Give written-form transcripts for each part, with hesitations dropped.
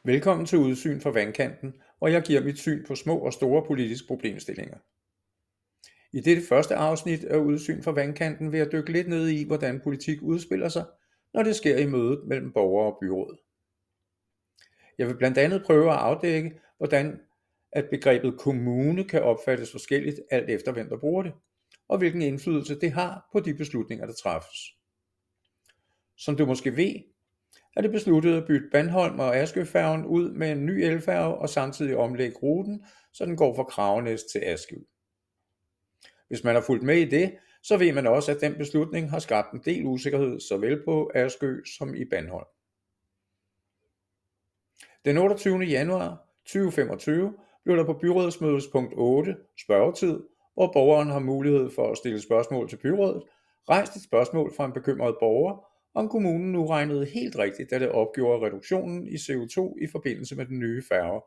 Velkommen til Udsyn fra vandkanten, hvor jeg giver mit syn på små og store politiske problemstillinger. I dette første afsnit af Udsyn fra vandkanten vil jeg dykke lidt ned i, hvordan politik udspiller sig, når det sker i mødet mellem borgere og byråd. Jeg vil blandt andet prøve at afdække, hvordan at begrebet kommune kan opfattes forskelligt alt efter hvem der bruger det, og hvilken indflydelse det har på de beslutninger, der træffes. Som du måske ved, er det besluttet at bytte Bandholm og Askøfærgen ud med en ny elfærge og samtidig omlægge ruten, så den går fra Kragenæs til Askø. Hvis man har fulgt med i det, så ved man også, at den beslutning har skabt en del usikkerhed såvel på Askø som i Bandholm. Den 28. januar 2025 blev der på byrådsmødets punkt 8, spørgetid, hvor borgeren har mulighed for at stille spørgsmål til byrådet, rejst et spørgsmål fra en bekymret borger, om kommunen nu regnede helt rigtigt, da det opgjorde reduktionen i CO2 i forbindelse med den nye færge.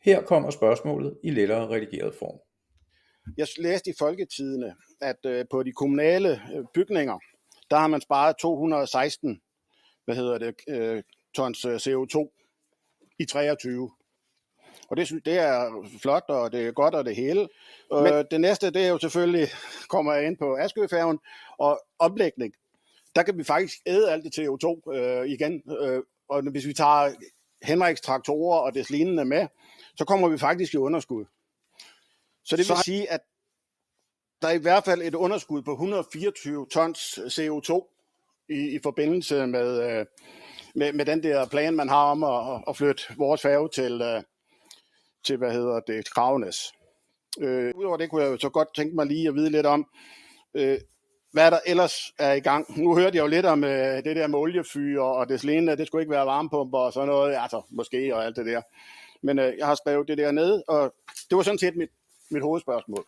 Her kommer spørgsmålet i lettere redigeret form. Jeg læste i Folketidene, at på de kommunale bygninger, der har man sparet 216 tons CO2 i 23. Og det er flot, og det er godt, og det hele. Men det næste, det er jo selvfølgelig, kommer jeg ind på Askøfærgen og omlægning. Der kan vi faktisk æde alt det CO2 igen. Og hvis vi tager Henriks traktorer og des lignende med, så kommer vi faktisk i underskud. Så det vil sige, at der er i hvert fald et underskud på 124 tons CO2 i forbindelse med den der plan, man har om at flytte vores færge til Kragenæs. Udover det kunne jeg jo så godt tænke mig lige at vide lidt om, hvad der ellers er i gang. Nu hørte jeg jo lidt om det der med oliefyr og det lignende, det skulle ikke være varmepumper og sådan noget, altså måske og alt det der. Men jeg har skrevet det der ned, og det var sådan set mit hovedspørgsmål.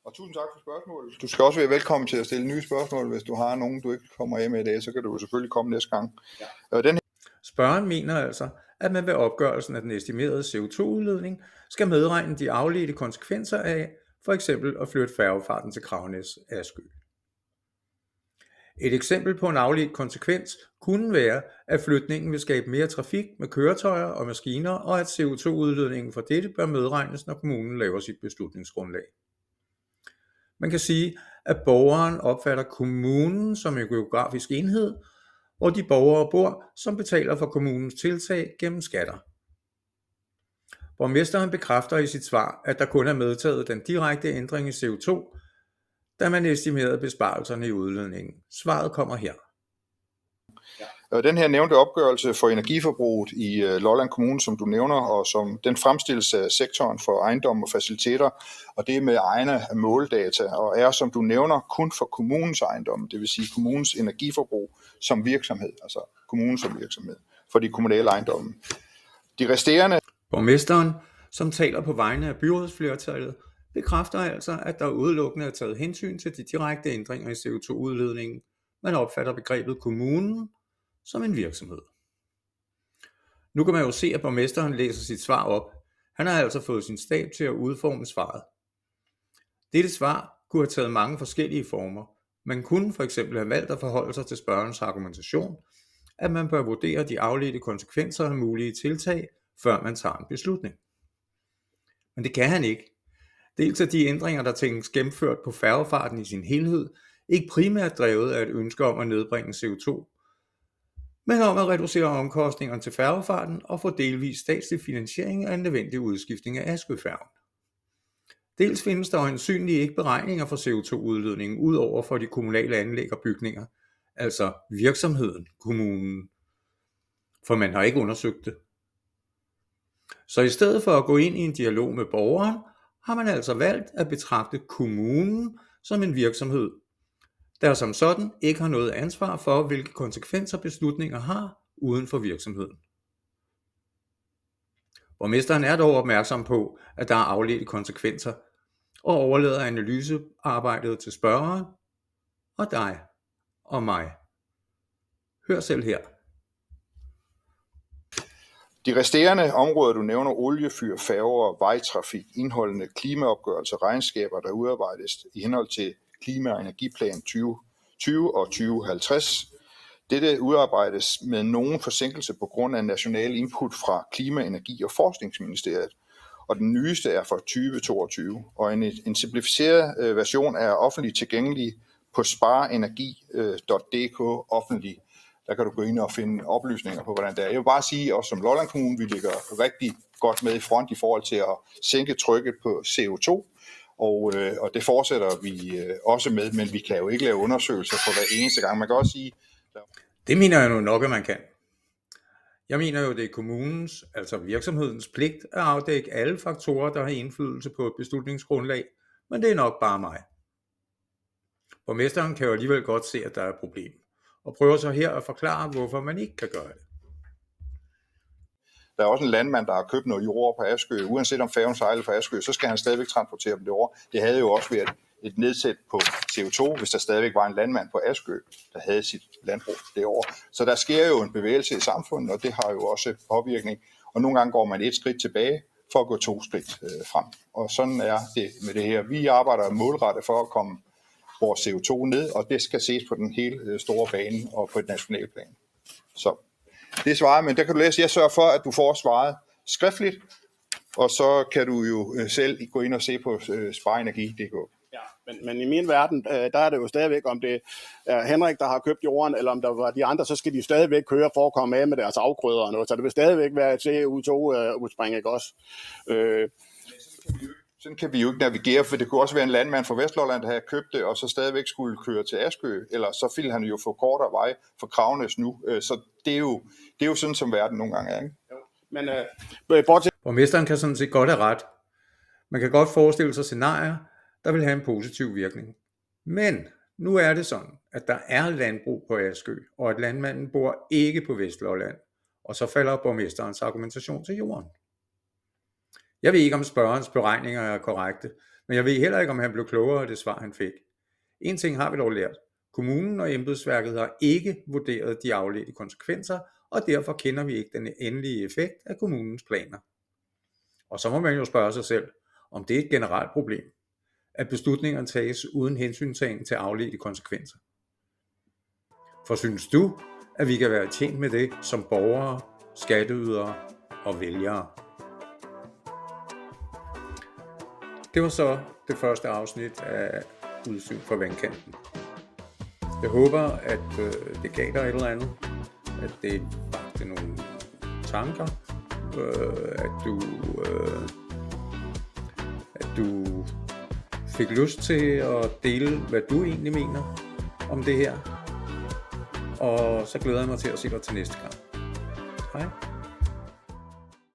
Og tusind tak for spørgsmålet. Du skal også være velkommen til at stille nye spørgsmål, hvis du har nogen, du ikke kommer af med i dag, så kan du selvfølgelig komme næste gang. Ja. Spørgeren mener altså, at man ved opgørelsen af den estimerede CO2-udledning skal medregne de afledte konsekvenser af for eksempel at flytte færgefarten til Kragenæs Askø. Et eksempel på en afledt konsekvens kunne være, at flytningen vil skabe mere trafik med køretøjer og maskiner, og at CO2-udledningen fra dette bør medregnes, når kommunen laver sit beslutningsgrundlag. Man kan sige, at borgeren opfatter kommunen som en geografisk enhed, hvor de borgere bor, som betaler for kommunens tiltag gennem skatter. Borgmesteren bekræfter i sit svar, at der kun er medtaget den direkte ændring i CO2, da man estimerede besparelserne i udledningen. Svaret kommer her. Den her nævnte opgørelse for energiforbruget i Lolland Kommune, som du nævner, og som den fremstilles af sektoren for ejendom og faciliteter, og det er med egne måldata, og er, som du nævner, kun for kommunens ejendom, det vil sige kommunens energiforbrug som virksomhed, altså kommunen som virksomhed, for de kommunale ejendomme. De resterende... Borgmesteren, som taler på vegne af byrådsflertallet, bekræfter altså, at der udelukkende er taget hensyn til de direkte ændringer i CO2-udledningen. Man opfatter begrebet kommunen som en virksomhed. Nu kan man jo se, at borgmesteren læser sit svar op. Han har altså fået sin stab til at udforme svaret. Dette svar kunne have taget mange forskellige former. Man kunne for eksempel have valgt at forholde sig til spørgerens argumentation, at man bør vurdere de afledte konsekvenser af mulige tiltag, før man tager en beslutning. Men det kan han ikke. Dels er de ændringer, der tænkes gennemført på færgefarten i sin helhed, ikke primært drevet af et ønske om at nedbringe CO2, men om at reducere omkostningerne til færgefarten og få delvis statslig finansiering af en nødvendig udskiftning af Askøfærgen. Dels findes der øjensynligt ikke beregninger for CO2-udledningen ud over for de kommunale anlæg og bygninger, altså virksomheden, kommunen, for man har ikke undersøgt det. Så i stedet for at gå ind i en dialog med borgeren, har man altså valgt at betragte kommunen som en virksomhed, der som sådan ikke har noget ansvar for, hvilke konsekvenser beslutninger har uden for virksomheden. Borgmesteren er dog opmærksom på, at der er afledte konsekvenser, og overlader analysearbejdet til spørgeren og dig og mig. Hør selv her. De resterende områder, du nævner, oliefyr, færger, vejtrafik, indholdende klimaopgørelser, regnskaber, der udarbejdes i henhold til Klima- og Energiplan 2020 og 2050. Dette udarbejdes med nogen forsinkelse på grund af national input fra Klima-, Energi- og Forskningsministeriet, og den nyeste er fra 2022, og en simplificeret version er offentligt tilgængelig på spareenergi.dk offentlig. Der kan du gå ind og finde oplysninger på, hvordan det er. Jeg vil bare sige, også som Lolland Kommune, vi ligger rigtig godt med i front i forhold til at sænke trykket på CO2, og det fortsætter vi også med, men vi kan jo ikke lave undersøgelser for hver eneste gang. Man kan også sige... Det mener jeg nu nok, at man kan. Jeg mener jo, det er kommunens, altså virksomhedens pligt at afdække alle faktorer, der har indflydelse på et beslutningsgrundlag, men det er nok bare mig. Borgmesteren kan jo alligevel godt se, at der er et problem, og prøver så her at forklare, hvorfor man ikke kan gøre det. Der er også en landmand, der har købt noget jord på Askø. Uanset om færgen sejler fra Askø, så skal han stadigvæk transportere dem derover. Det havde jo også været et nedsæt på CO2, hvis der stadigvæk var en landmand på Askø, der havde sit landbrug derovre. Så der sker jo en bevægelse i samfundet, og det har jo også påvirkning. Og nogle gange går man et skridt tilbage for at gå 2 skridt frem. Og sådan er det med det her. Vi arbejder målrettet for at komme vores CO2 ned, og det skal ses på den hele store bane og på et nationalt plan. Så det svarer, men der kan du læse, jeg sørger for, at du får svaret skriftligt, og så kan du jo selv gå ind og se på spareenergi.dk. Ja, men i min verden, der er det jo stadigvæk, om det er Henrik, der har købt jorden, eller om der var de andre, så skal de stadigvæk køre for at komme af med deres afgrøder og noget, så det vil stadigvæk være et CO2-udspring, ikke også? Sådan kan vi jo ikke navigere, for det kunne også være en landmand fra Vestlolland, der havde købt det, og så stadigvæk skulle køre til Askø, eller så ville han jo få kortere vej for Kravnes nu. Så det er jo sådan, som verden nogle gange er, ikke? Jo. Men borgmesteren kan sådan set godt have ret. Man kan godt forestille sig scenarier, der vil have en positiv virkning. Men nu er det sådan, at der er landbrug på Askø, og at landmanden bor ikke på Vestlolland, og så falder borgmesterens argumentation til jorden. Jeg ved ikke, om spørgerens beregninger er korrekte, men jeg ved heller ikke, om han blev klogere af det svar, han fik. En ting har vi dog lært. Kommunen og embedsværket har ikke vurderet de afledte konsekvenser, og derfor kender vi ikke den endelige effekt af kommunens planer. Og så må man jo spørge sig selv, om det er et generelt problem, at beslutningerne tages uden hensyntagen til afledte konsekvenser. For synes du, at vi kan være tjent med det som borgere, skatteydere og vælgere? Det var så det første afsnit af Udsyn fra vandkanten. Jeg håber, at det gav dig et eller andet, at det vakte nogle tanker, at du fik lyst til at dele, hvad du egentlig mener om det her. Og så glæder jeg mig til at se dig til næste gang. Hej.